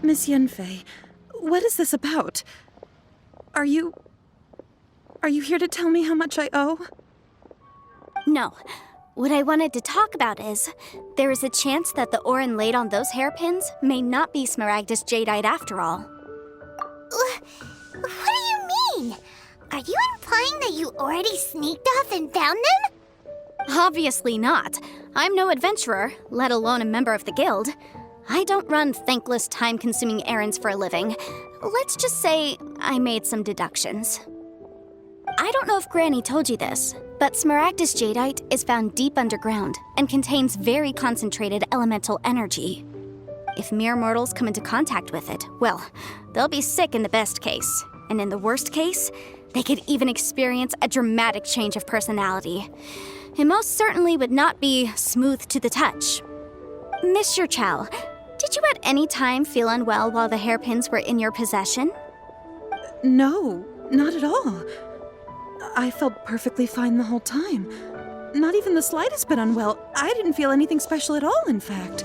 Miss Yanfei, what is this about? Are you here to tell me how much I owe? No. What I wanted to talk about is, there is a chance that the Orin laid on those hairpins may not be Smaragdus Jadeite after all. What do you mean? Are you implying that you already sneaked off and found them? Obviously not. I'm no adventurer, let alone a member of the guild. I don't run thankless, time-consuming errands for a living. Let's just say I made some deductions. I don't know if Granny told you this, but Smaragdus Jadeite is found deep underground and contains very concentrated elemental energy. If mere mortals come into contact with it, well, they'll be sick in the best case. And in the worst case, they could even experience a dramatic change of personality. It most certainly would not be smooth to the touch. Mr. Chow, did you at any time feel unwell while the hairpins were in your possession? No, not at all. I felt perfectly fine the whole time. Not even the slightest bit unwell. I didn't feel anything special at all, in fact.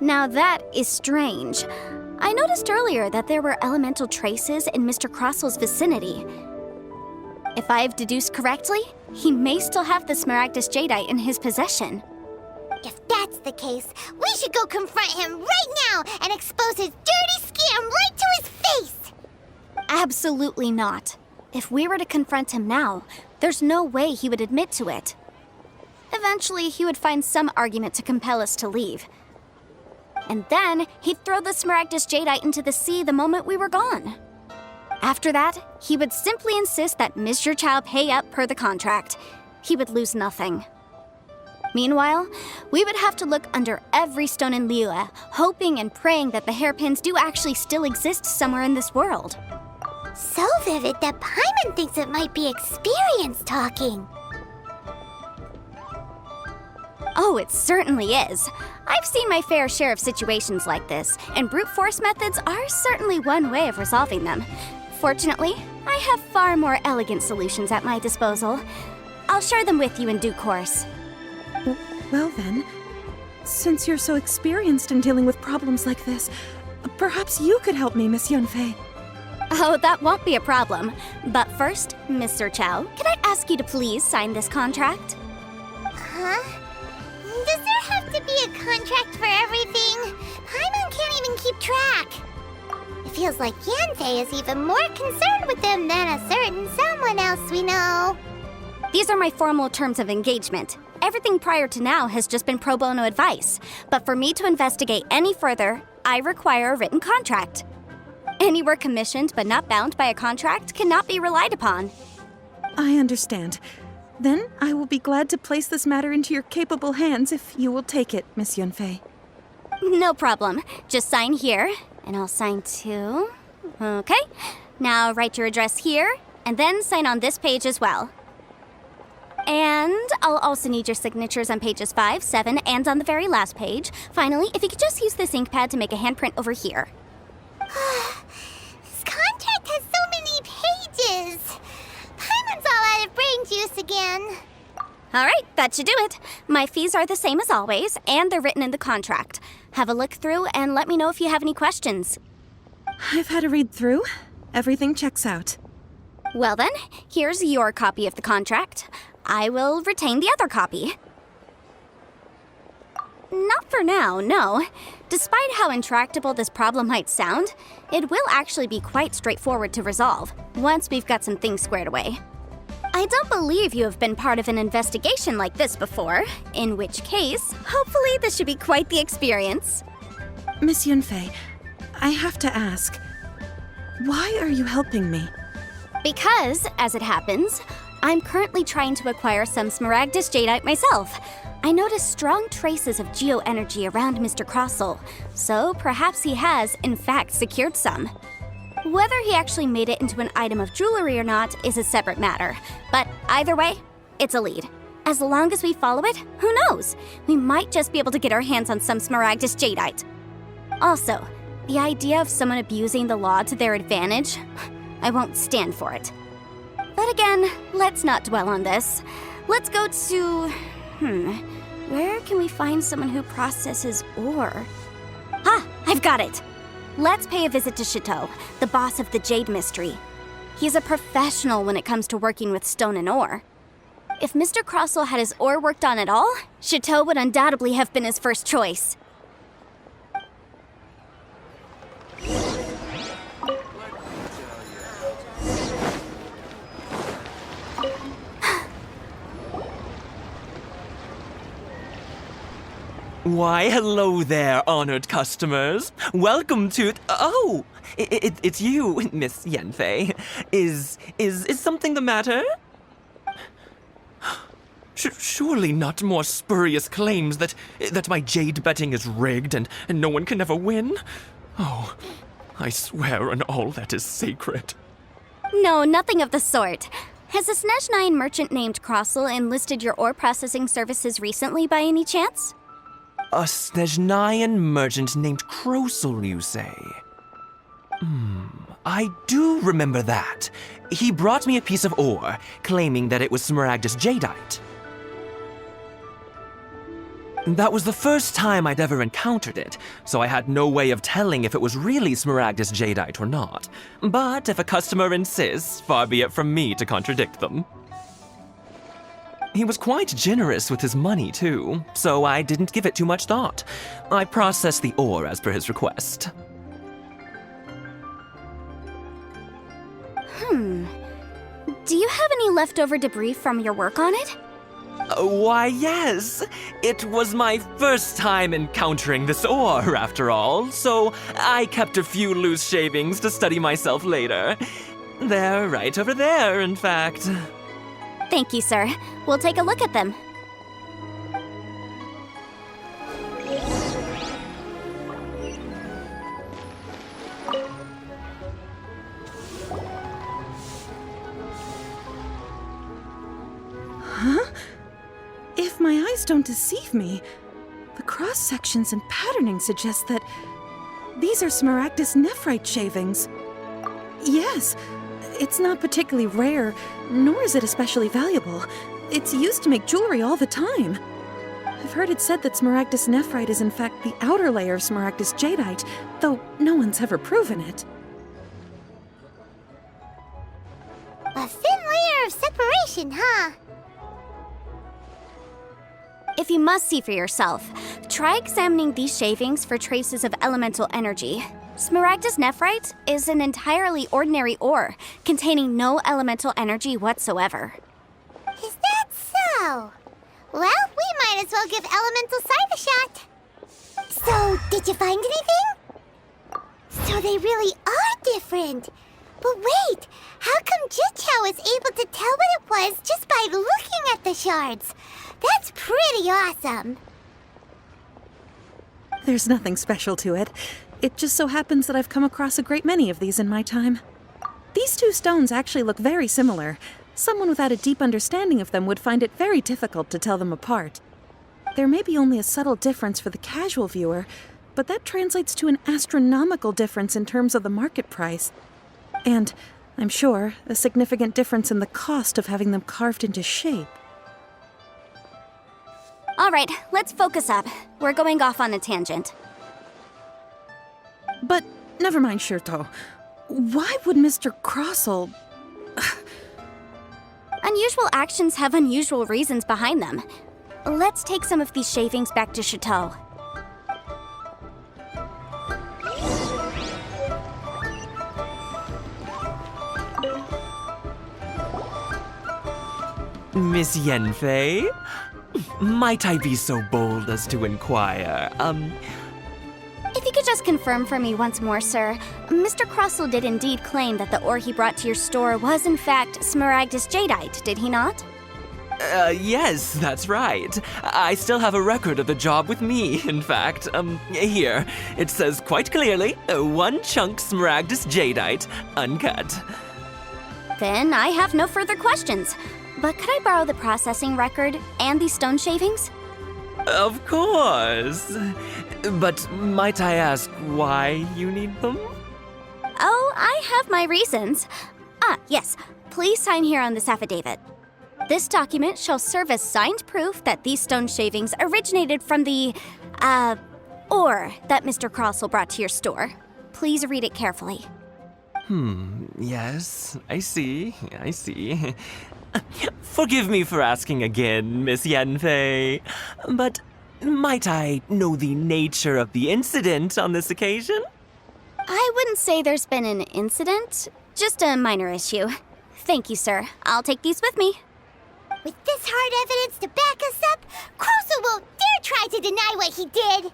Now that is strange. I noticed earlier that there were elemental traces in Mr. Crossel's vicinity. If I've deduced correctly, he may still have the Smaragdus Jadeite in his possession. If that's the case, we should go confront him right now and expose his dirty scam right to his face! Absolutely not. If we were to confront him now, there's no way he would admit to it. Eventually, he would find some argument to compel us to leave. And then, he'd throw the Smaragdus Jadeite into the sea the moment we were gone. After that, he would simply insist that Mr. Chow pay up per the contract. He would lose nothing. Meanwhile, we would have to look under every stone in Liyue, hoping and praying that the hairpins do actually still exist somewhere in this world. So vivid that Paimon thinks it might be experience talking. Oh, it certainly is. I've seen my fair share of situations like this, and brute force methods are certainly one way of resolving them. Fortunately, I have far more elegant solutions at my disposal. I'll share them with you in due course. Well then, since you're so experienced in dealing with problems like this, perhaps you could help me, Miss Yanfei. Oh, that won't be a problem. But first, Mr. Chow, can I ask you to please sign this contract? Huh? Does there have to be a contract for everything? Paimon can't even keep track. It feels like Yanfei is even more concerned with them than a certain someone else we know. These are my formal terms of engagement. Everything prior to now has just been pro bono advice. But for me to investigate any further, I require a written contract. Any work commissioned but not bound by a contract cannot be relied upon. I understand. Then I will be glad to place this matter into your capable hands if you will take it, Miss Yanfei. No problem. Just sign here, and I'll sign too. Okay. Now write your address here, and then sign on this page as well. And I'll also need your signatures on pages 5, 7, and on the very last page. Finally, if you could just use this ink pad to make a handprint over here. This contract has so many pages. Paimon's all out of brain juice again. All right, that should do it. My fees are the same as always, and they're written in the contract. Have a look through and let me know if you have any questions. I've had a read through. Everything checks out. Well then, here's your copy of the contract. I will retain the other copy. Not for now, no. Despite how intractable this problem might sound, it will actually be quite straightforward to resolve, once we've got some things squared away. I don't believe you have been part of an investigation like this before, in which case, hopefully this should be quite the experience. Miss Yanfei, I have to ask, why are you helping me? Because, as it happens, I'm currently trying to acquire some Smaragdus Jadeite myself. I noticed strong traces of geo-energy around Mr. Crossel, so perhaps he has, in fact, secured some. Whether he actually made it into an item of jewelry or not is a separate matter, but either way, it's a lead. As long as we follow it, who knows? We might just be able to get our hands on some Smaragdus Jadeite. Also, the idea of someone abusing the law to their advantage, I won't stand for it. But again, let's not dwell on this. Let's go to... where can we find someone who processes ore? Ah, I've got it! Let's pay a visit to Chateau, the boss of the Jade Mystery. He's a professional when it comes to working with stone and ore. If Mr. Crossell had his ore worked on at all, Chateau would undoubtedly have been his first choice. Why, hello there, honored customers. Welcome to... Oh, it's you, Miss Yanfei. Is something the matter? Surely not more spurious claims that my jade betting is rigged and no one can ever win? Oh, I swear on all that is sacred. No, nothing of the sort. Has a Snezhnine merchant named Crossell enlisted your ore processing services recently by any chance? A Snezhnine merchant named Crossell, you say? I do remember that. He brought me a piece of ore, claiming that it was Smaragdus jadeite. That was the first time I'd ever encountered it, so I had no way of telling if it was really Smaragdus jadeite or not. But if a customer insists, far be it from me to contradict them. He was quite generous with his money, too, so I didn't give it too much thought. I processed the ore as per his request. Do you have any leftover debris from your work on it? Why, yes. It was my first time encountering this ore, after all, so I kept a few loose shavings to study myself later. They're right over there, in fact. Thank you, sir. We'll take a look at them. If my eyes don't deceive me, the cross-sections and patterning suggest that these are Smaragdus nephrite shavings. Yes, it's not particularly rare, nor is it especially valuable. It's used to make jewelry all the time. I've heard it said that Smaragdus nephrite is in fact the outer layer of Smaragdus jadeite, though no one's ever proven it. A thin layer of separation, huh? If you must see for yourself, try examining these shavings for traces of elemental energy. Smaragdus nephrite is an entirely ordinary ore, containing no elemental energy whatsoever. Is that so? Well, we might as well give elemental sight a shot. So, did you find anything? So they really are different. But wait, how come Jichao was able to tell what it was just by looking at the shards? That's pretty awesome. There's nothing special to it. It just so happens that I've come across a great many of these in my time. These two stones actually look very similar. Someone without a deep understanding of them would find it very difficult to tell them apart. There may be only a subtle difference for the casual viewer, but that translates to an astronomical difference in terms of the market price. And, I'm sure, a significant difference in the cost of having them carved into shape. All right, let's focus up. We're going off on a tangent. But never mind, Shirto. Why would Mr. Crossell... Unusual actions have unusual reasons behind them. Let's take some of these shavings back to Chateau. Miss Yanfei? Might I be so bold as to inquire, If you could just confirm for me once more, sir. Mr. Crossell did indeed claim that the ore he brought to your store was in fact Smaragdus jadeite, did he not? Yes, that's right. I still have a record of the job with me, in fact. Here. It says quite clearly, 1 chunk Smaragdus jadeite, uncut. Then I have no further questions. But could I borrow the processing record and these stone shavings? Of course. But might I ask why you need them? Oh, I have my reasons. Yes. Please sign here on this affidavit. This document shall serve as signed proof that these stone shavings originated from the, or that Mr. Crossell brought to your store. Please read it carefully. Yes, I see. Forgive me for asking again, Miss Yanfei, but might I know the nature of the incident on this occasion? I wouldn't say there's been an incident, just a minor issue. Thank you, sir. I'll take these with me. With this hard evidence to back us up, Crossell won't dare try to deny what he did.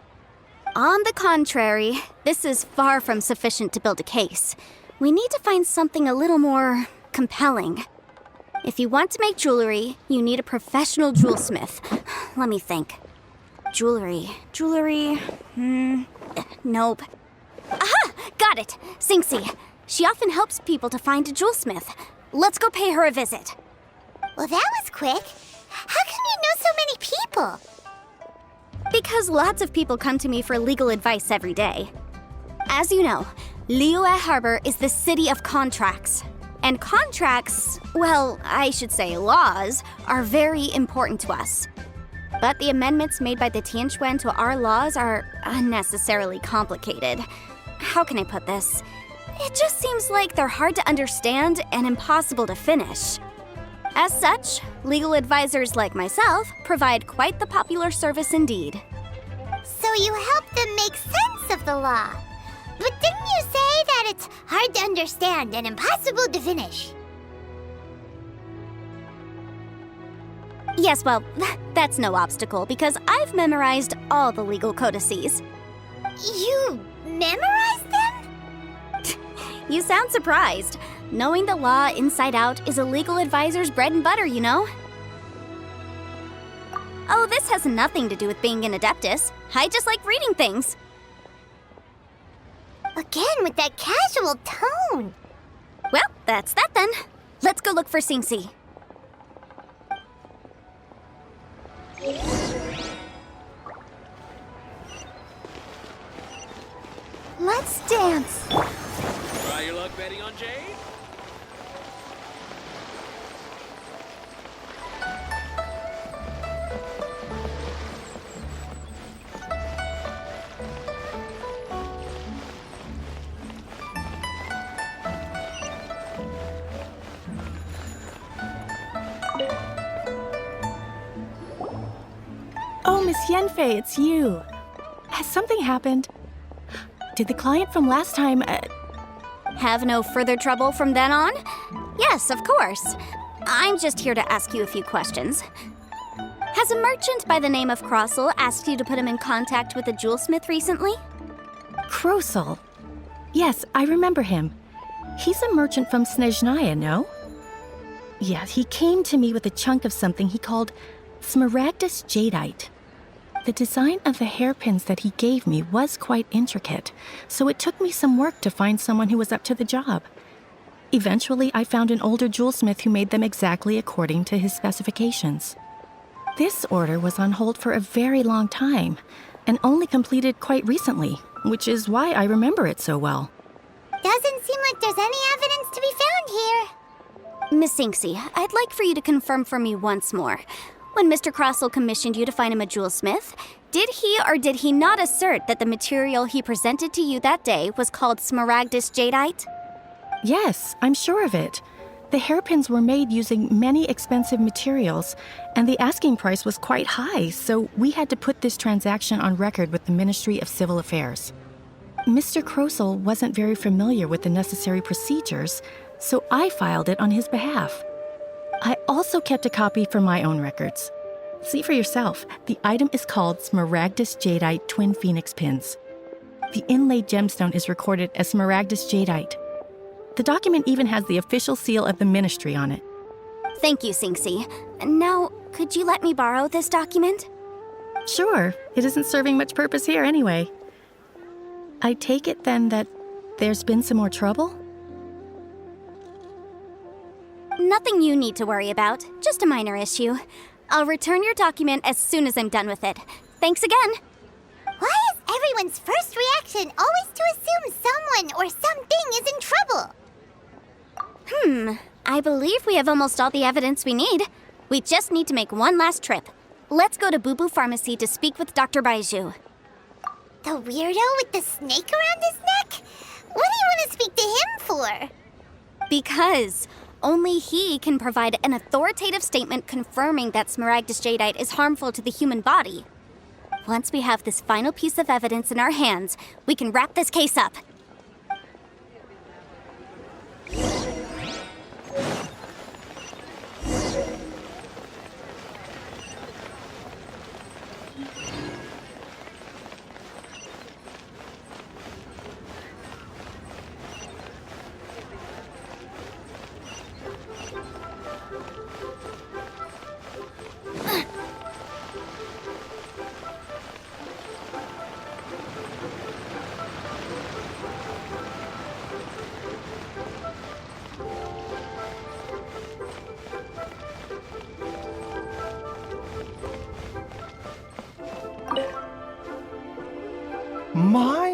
On the contrary, this is far from sufficient to build a case. We need to find something a little more compelling. If you want to make jewelry, you need a professional jewelsmith. Let me think. Jewelry. Nope. Aha! Got it! Sinxie. She often helps people to find a jewelsmith. Let's go pay her a visit. Well, that was quick. How come you know so many people? Because lots of people come to me for legal advice every day. As you know, Liyue Harbor is the city of contracts. And contracts, well, I should say laws, are very important to us. But the amendments made by the Tianquan to our laws are unnecessarily complicated. How can I put this? It just seems like they're hard to understand and impossible to finish. As such, legal advisors like myself provide quite the popular service indeed. So you help them make sense of the law. But didn't you say that it's hard to understand and impossible to finish? Yes, well, that's no obstacle because I've memorized all the legal codices. You memorized them? You sound surprised. Knowing the law inside out is a legal advisor's bread and butter, you know? Oh, this has nothing to do with being an adeptus. I just like reading things. Again, with that casual tone. Well, that's that then. Let's go look for Sinxie. Let's dance. Try your luck betting on Jade? Oh, Miss Yanfei, it's you. Has something happened? Did the client from last time, Have no further trouble from then on? Yes, of course. I'm just here to ask you a few questions. Has a merchant by the name of Crossell asked you to put him in contact with a jewelsmith recently? Crossell? Yes, I remember him. He's a merchant from Snezhnaya, no? Yeah, he came to me with a chunk of something he called smaragdus jadeite. The design of the hairpins that he gave me was quite intricate, so it took me some work to find someone who was up to the job. Eventually, I found an older jewelsmith who made them exactly according to his specifications. This order was on hold for a very long time, and only completed quite recently, which is why I remember it so well. Doesn't seem like there's any evidence to be found here. Miss Sinxie, I'd like for you to confirm for me once more. When Mr. Crossell commissioned you to find him a jewelsmith, did he or did he not assert that the material he presented to you that day was called smaragdus jadeite? Yes, I'm sure of it. The hairpins were made using many expensive materials, and the asking price was quite high, so we had to put this transaction on record with the Ministry of Civil Affairs. Mr. Crossell wasn't very familiar with the necessary procedures, so I filed it on his behalf. I also kept a copy for my own records. See for yourself, the item is called Smaragdus Jadeite Twin Phoenix Pins. The inlaid gemstone is recorded as Smaragdus Jadeite. The document even has the official seal of the ministry on it. Thank you, Sinxie. Now, could you let me borrow this document? Sure, it isn't serving much purpose here anyway. I take it then that there's been some more trouble? Nothing you need to worry about, just a minor issue. I'll return your document as soon as I'm done with it. Thanks again. Why is everyone's first reaction always to assume someone or something is in trouble? I believe we have almost all the evidence we need. We just need to make one last trip. Let's go to Boo Boo Pharmacy to speak with Dr. Baiju. The weirdo with the snake around his neck? What do you want to speak to him for? Because only he can provide an authoritative statement confirming that Smaragdus jadeite is harmful to the human body. Once we have this final piece of evidence in our hands, we can wrap this case up.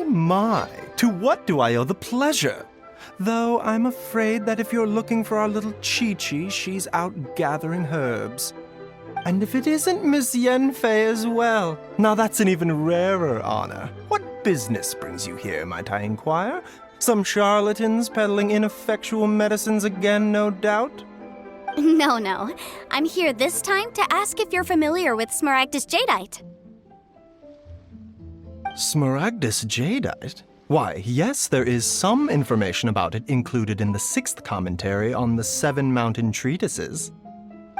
My, to what do I owe the pleasure? Though I'm afraid that if you're looking for our little Chi-Chi, she's out gathering herbs. And if it isn't Miss Yanfei as well, now that's an even rarer honor. What business brings you here, might I inquire? Some charlatans peddling ineffectual medicines again, no doubt? No. I'm here this time to ask if you're familiar with Smaragdus jadeite. Smaragdus jadeite? Why, yes, there is some information about it included in the 6th commentary on the 7 Mountain Treatises.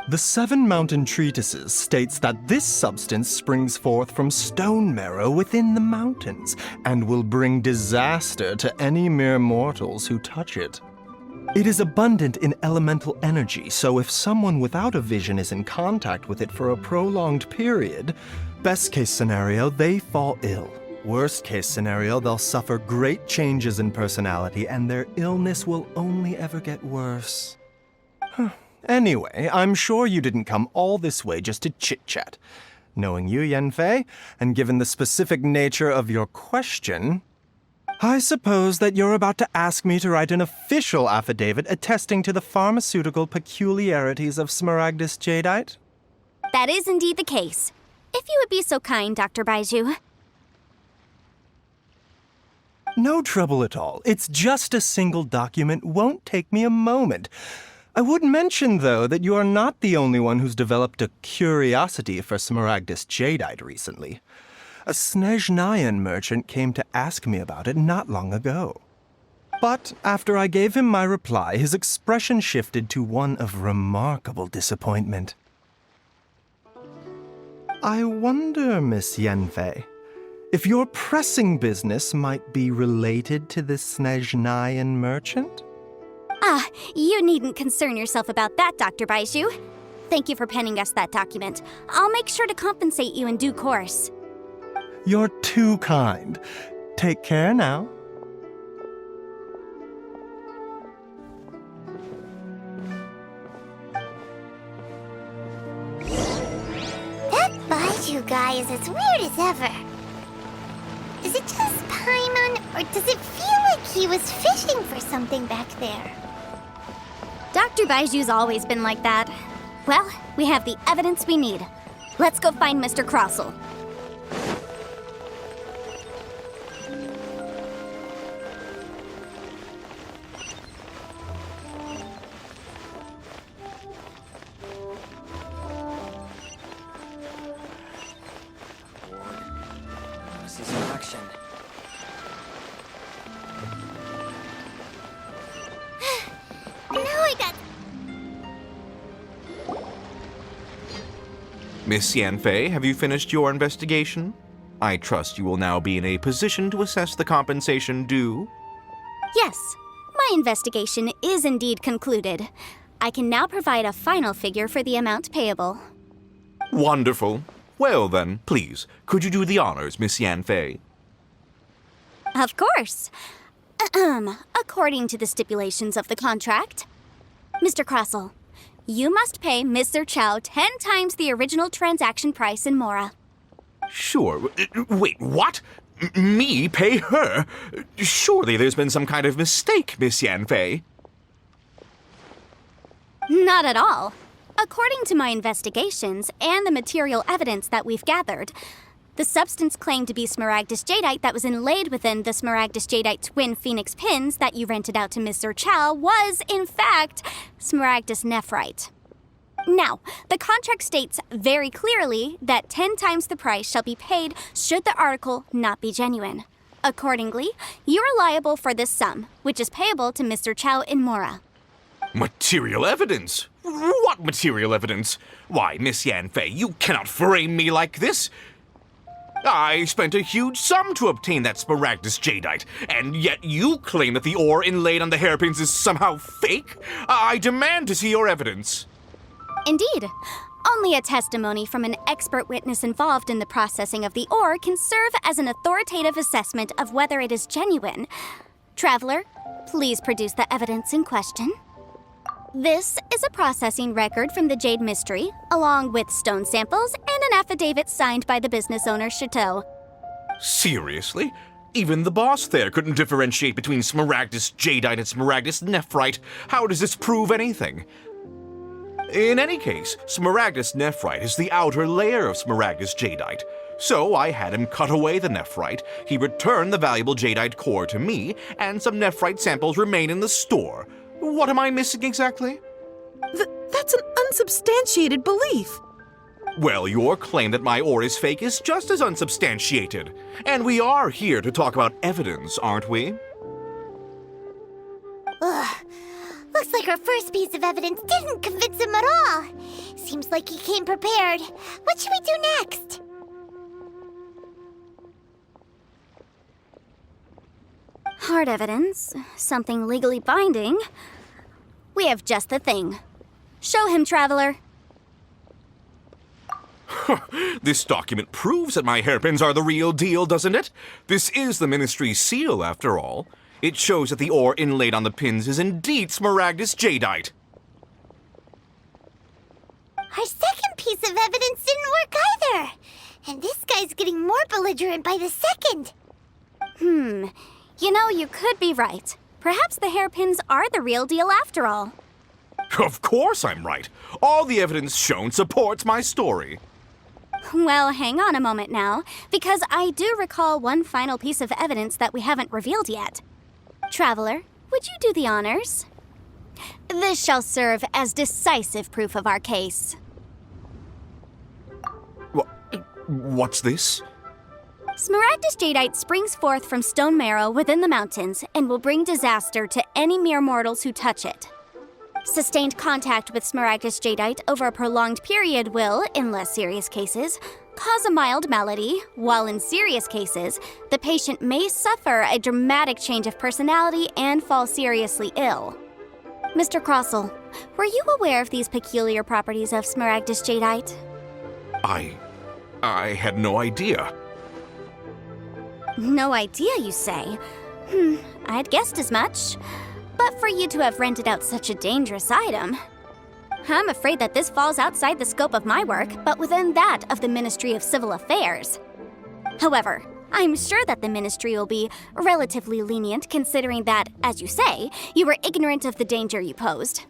The 7 Mountain Treatises states that this substance springs forth from stone marrow within the mountains and will bring disaster to any mere mortals who touch it. It is abundant in elemental energy, so if someone without a vision is in contact with it for a prolonged period, best case scenario, they fall ill. Worst case scenario, they'll suffer great changes in personality and their illness will only ever get worse. Anyway, I'm sure you didn't come all this way just to chit-chat. Knowing you, Yanfei, and given the specific nature of your question, I suppose that you're about to ask me to write an official affidavit attesting to the pharmaceutical peculiarities of Smaragdus jadeite? That is indeed the case. If you would be so kind, Dr. Baiju. No trouble at all. It's just a single document. Won't take me a moment. I would mention, though, that you are not the only one who's developed a curiosity for Smaragdus jadeite recently. A Snezhnayan merchant came to ask me about it not long ago. But after I gave him my reply, his expression shifted to one of remarkable disappointment. I wonder, Miss Yanfei, if your pressing business might be related to this Snezhnayan merchant? You needn't concern yourself about that, Dr. Baiju. Thank you for penning us that document. I'll make sure to compensate you in due course. You're too kind. Take care now. That Baiju guy is as weird as ever. Is it just Paimon, or does it feel like he was fishing for something back there? Dr. Baiju's always been like that. Well, we have the evidence we need. Let's go find Mr. Crossell. See some action. Now I got... Miss Yanfei, have you finished your investigation? I trust you will now be in a position to assess the compensation due. Yes, my investigation is indeed concluded. I can now provide a final figure for the amount payable. Wonderful. Well then, please, could you do the honors, Miss Yanfei? Of course. According to the stipulations of the contract, Mr. Crossell, you must pay Mr. Chow 10 times the original transaction price in Mora. Sure. Wait, what? Me pay her? Surely there's been some kind of mistake, Miss Yanfei. Not at all. According to my investigations and the material evidence that we've gathered, The substance claimed to be smaragdus jadeite that was inlaid within the smaragdus jadeite twin phoenix pins that you rented out to Mr. Chow was, in fact, smaragdus nephrite. Now, the contract states very clearly that 10 times the price shall be paid should the article not be genuine. Accordingly, you are liable for this sum, which is payable to Mr. Chow in Mora. Material evidence? What material evidence? Why, Miss Yanfei, you cannot frame me like this. I spent a huge sum to obtain that smaragdus jadeite, and yet you claim that the ore inlaid on the hairpins is somehow fake? I demand to see your evidence. Indeed. Only a testimony from an expert witness involved in the processing of the ore can serve as an authoritative assessment of whether it is genuine. Traveler, please produce the evidence in question. This is a processing record from the Jade Mystery, along with stone samples and an affidavit signed by the business owner, Chateau. Seriously? Even the boss there couldn't differentiate between smaragdus jadeite and smaragdus nephrite. How does this prove anything? In any case, smaragdus nephrite is the outer layer of smaragdus jadeite. So I had him cut away the nephrite, he returned the valuable jadeite core to me, and some nephrite samples remain in the store. What am I missing exactly? That's an unsubstantiated belief. Well, your claim that my ore is fake is just as unsubstantiated. And we are here to talk about evidence, aren't we? Ugh. Looks like our first piece of evidence didn't convince him at all. Seems like he came prepared. What should we do next? Hard evidence, something legally binding. We have just the thing. Show him, Traveler. This document proves that my hairpins are the real deal, doesn't it? This is the Ministry's seal, after all. It shows that the ore inlaid on the pins is indeed smaragdus jadeite. Our second piece of evidence didn't work either. And this guy's getting more belligerent by the second. You know, you could be right. Perhaps the hairpins are the real deal after all. Of course I'm right. All the evidence shown supports my story. Well, hang on a moment now, because I do recall one final piece of evidence that we haven't revealed yet. Traveler, would you do the honors? This shall serve as decisive proof of our case. What's this? Smaragdus jadeite springs forth from stone marrow within the mountains and will bring disaster to any mere mortals who touch it. Sustained contact with smaragdus jadeite over a prolonged period will, in less serious cases, cause a mild malady, while in serious cases, the patient may suffer a dramatic change of personality and fall seriously ill. Mr. Crossell, were you aware of these peculiar properties of smaragdus jadeite? I had no idea. No idea, you say? I'd guessed as much. But for you to have rented out such a dangerous item, I'm afraid that this falls outside the scope of my work, but within that of the Ministry of Civil Affairs. However, I'm sure that the Ministry will be relatively lenient considering that, as you say, you were ignorant of the danger you posed.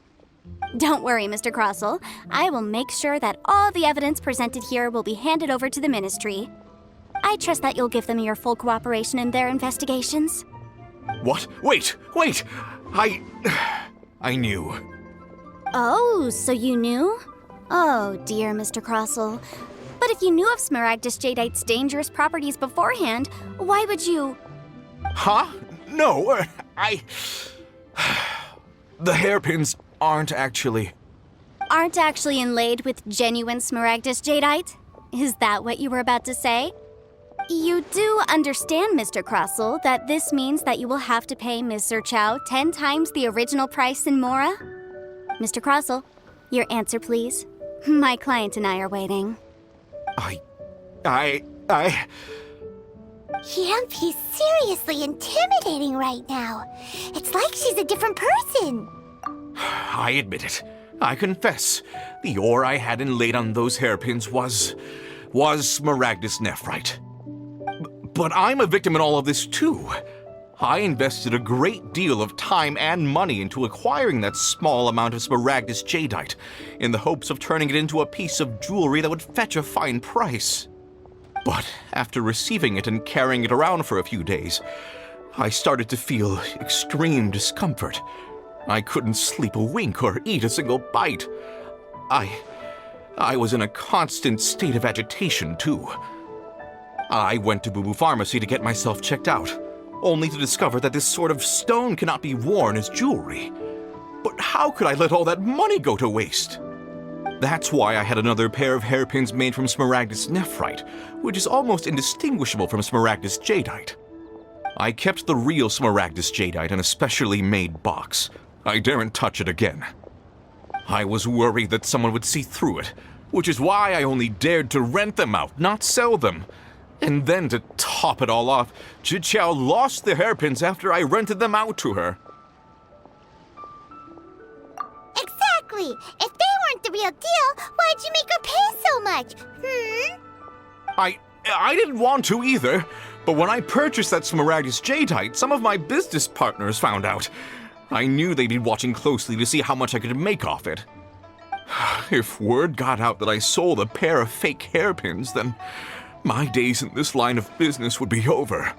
Don't worry, Mr. Crossell. I will make sure that all the evidence presented here will be handed over to the Ministry. I trust that you'll give them your full cooperation in their investigations. What? Wait! I knew. Oh, so you knew? Oh, dear Mr. Crossell. But if you knew of smaragdus jadeite's dangerous properties beforehand, why would you... Huh? No, The hairpins aren't actually inlaid with genuine smaragdus jadeite? Is that what you were about to say? You do understand, Mr. Crossell, that this means that you will have to pay Mr. Chow 10 times the original price in Mora? Mr. Crossell, your answer, please. My client and I are waiting. Yanfei's seriously intimidating right now. It's like she's a different person. I admit it. I confess. The ore I had inlaid on those hairpins was smaragdus nephrite. But I'm a victim in all of this too. I invested a great deal of time and money into acquiring that small amount of smaragdus jadeite, in the hopes of turning it into a piece of jewelry that would fetch a fine price. But after receiving it and carrying it around for a few days, I started to feel extreme discomfort. I couldn't sleep a wink or eat a single bite. I was in a constant state of agitation, too. I went to Boo Boo Pharmacy to get myself checked out, only to discover that this sort of stone cannot be worn as jewelry. But how could I let all that money go to waste? That's why I had another pair of hairpins made from Smaragdus nephrite, which is almost indistinguishable from Smaragdus jadeite. I kept the real Smaragdus jadeite in a specially made box. I daren't touch it again. I was worried that someone would see through it, which is why I only dared to rent them out, not sell them. And then to top it all off, Chichao lost the hairpins after I rented them out to her. Exactly! If they weren't the real deal, why'd you make her pay so much? I didn't want to either, but when I purchased that Smaragdus jadeite, some of my business partners found out. I knew they'd be watching closely to see how much I could make off it. If word got out that I sold a pair of fake hairpins, then my days in this line of business would be over.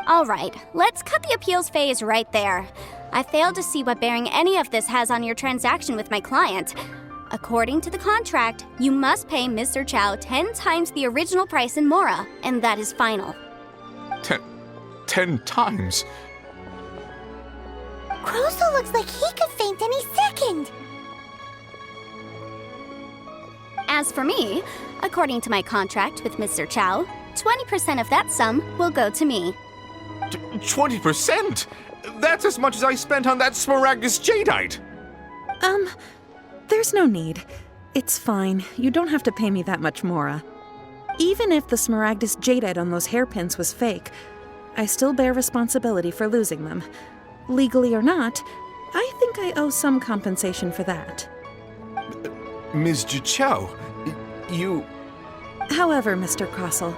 All right, let's cut the appeals phase right there. I failed to see what bearing any of this has on your transaction with my client. According to the contract, you must pay Mr. Chow 10 times the original price in Mora, and that is final. 10 times? Crozul looks like he could faint any second. As for me, according to my contract with Mr. Chow, 20% of that sum will go to me. 20%? That's as much as I spent on that Smaragdus jadeite! There's no need. It's fine. You don't have to pay me that much, Mora. Even if the Smaragdus jadeite on those hairpins was fake, I still bear responsibility for losing them. Legally or not, I think I owe some compensation for that. Ms. Jichao, you... However, Mr. Crossell,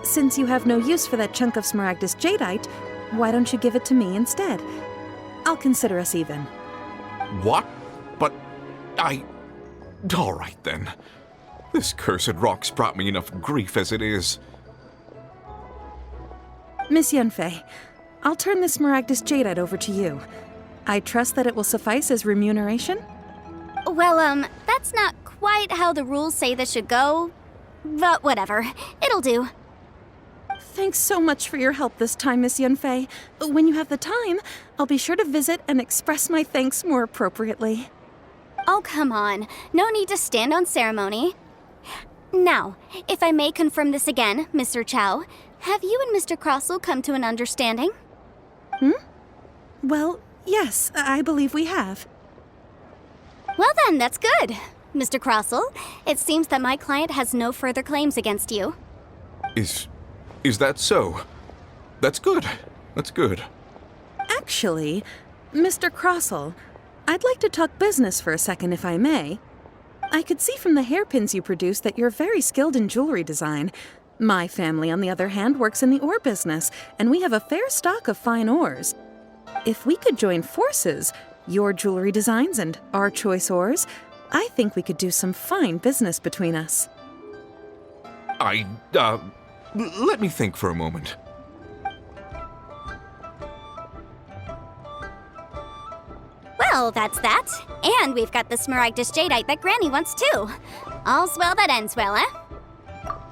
since you have no use for that chunk of Smaragdus jadeite, why don't you give it to me instead? I'll consider us even. What? But all right then. This cursed rock's brought me enough grief as it is. Miss Yunfei, I'll turn the Smaragdus jadeite over to you. I trust that it will suffice as remuneration? Well, that's not quite how the rules say this should go, but whatever. It'll do. Thanks so much for your help this time, Miss Yunfei. When you have the time, I'll be sure to visit and express my thanks more appropriately. Oh, come on. No need to stand on ceremony. Now, if I may confirm this again, Mr. Chow, have you and Mr. Crossell come to an understanding? Well, yes, I believe we have. Well then, that's good. Mr. Crossell, it seems that my client has no further claims against you. Is that so? That's good. That's good. Actually, Mr. Crossell, I'd like to talk business for a second, if I may. I could see from the hairpins you produce that you're very skilled in jewelry design. My family, on the other hand, works in the ore business, and we have a fair stock of fine ores. If we could join forces, your jewelry designs and our choice ores, I think we could do some fine business between us. Let me think for a moment. Well, that's that. And we've got the Smaragdus jadeite that Granny wants too. All's well that ends well, eh?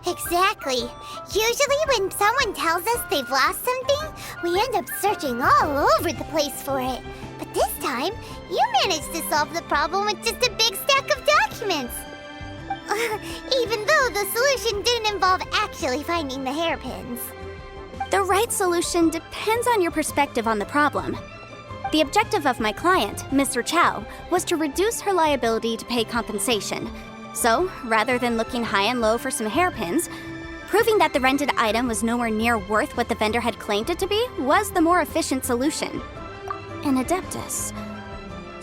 Exactly. Usually when someone tells us they've lost something, we end up searching all over the place for it. But this time, you managed to solve the problem with just a big stack of documents. Even though the solution didn't involve actually finding the hairpins. The right solution depends on your perspective on the problem. The objective of my client, Mr. Chow, was to reduce her liability to pay compensation. So, rather than looking high and low for some hairpins, proving that the rented item was nowhere near worth what the vendor had claimed it to be was the more efficient solution. An Adeptus.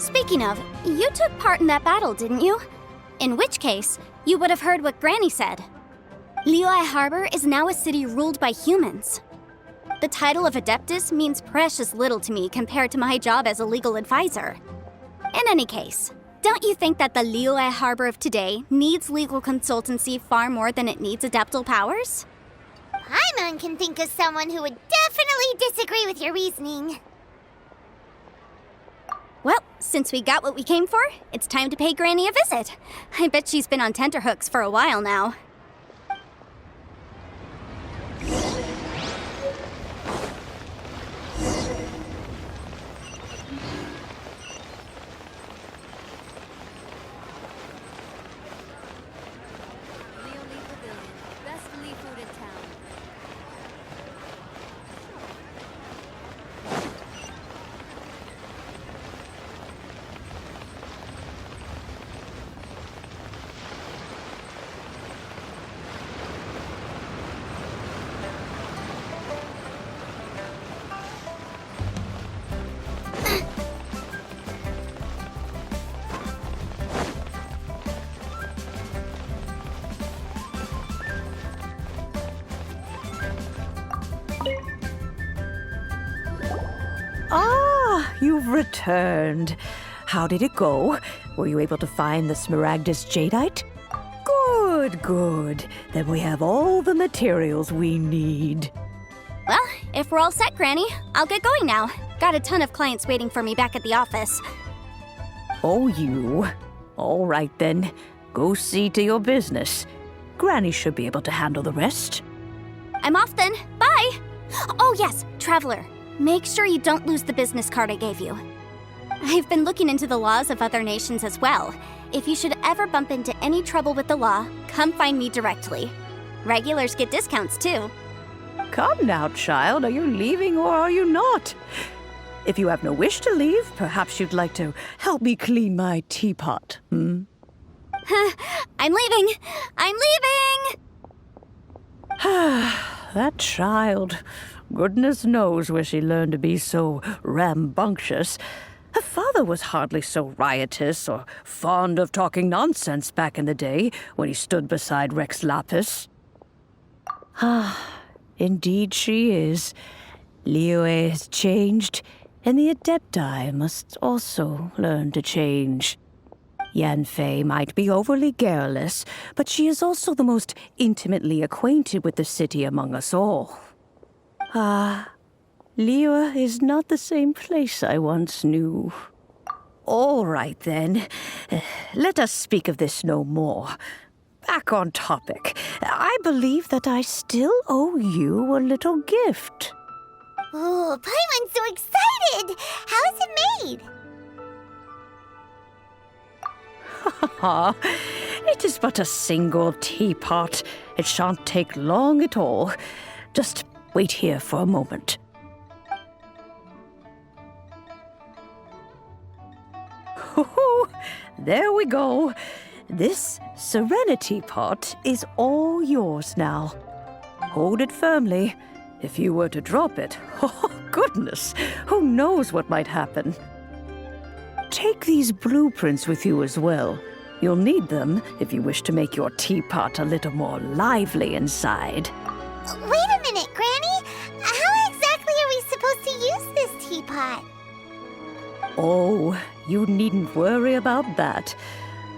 Speaking of, you took part in that battle, didn't you? In which case, you would have heard what Granny said. Liyue Harbor is now a city ruled by humans. The title of Adeptus means precious little to me compared to my job as a legal advisor. In any case, don't you think that the Liyue Harbor of today needs legal consultancy far more than it needs adeptal powers? Paimon can think of someone who would definitely disagree with your reasoning. Well, since we got what we came for, it's time to pay Granny a visit. I bet she's been on tenterhooks for a while now. Ah, you've returned. How did it go? Were you able to find the Smaragdus Jadeite? Good, good. Then we have all the materials we need. Well, if we're all set, Granny, I'll get going now. Got a ton of clients waiting for me back at the office. Oh, you. All right then. Go see to your business. Granny should be able to handle the rest. I'm off then. Bye! Oh, yes, Traveler. Make sure you don't lose the business card I gave you. I've been looking into the laws of other nations as well. If you should ever bump into any trouble with the law, come find me directly. Regulars get discounts too. Come now, child. Are you leaving or are you not? If you have no wish to leave, perhaps you'd like to help me clean my teapot, hmm? I'm leaving! I'm leaving! That child. Goodness knows where she learned to be so rambunctious. Her father was hardly so riotous or fond of talking nonsense back in the day when he stood beside Rex Lapis. Indeed she is. Liyue has changed, and the Adepti must also learn to change. Yanfei might be overly garrulous, but she is also the most intimately acquainted with the city among us all. Liyue is not the same place I once knew. All right, then. Let us speak of this no more. Back on topic. I believe that I still owe you a little gift. Oh, Paimon's so excited! How is it made? It is but a single teapot. It shan't take long at all. Just wait here for a moment. There we go. This Serenity Pot is all yours now. Hold it firmly. If you were to drop it, oh goodness, who knows what might happen. Take these blueprints with you as well. You'll need them if you wish to make your teapot a little more lively inside. Wait a minute, Granny! How exactly are we supposed to use this teapot? Oh, you needn't worry about that.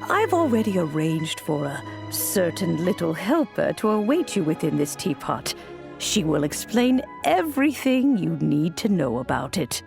I've already arranged for a certain little helper to await you within this teapot. She will explain everything you need to know about it.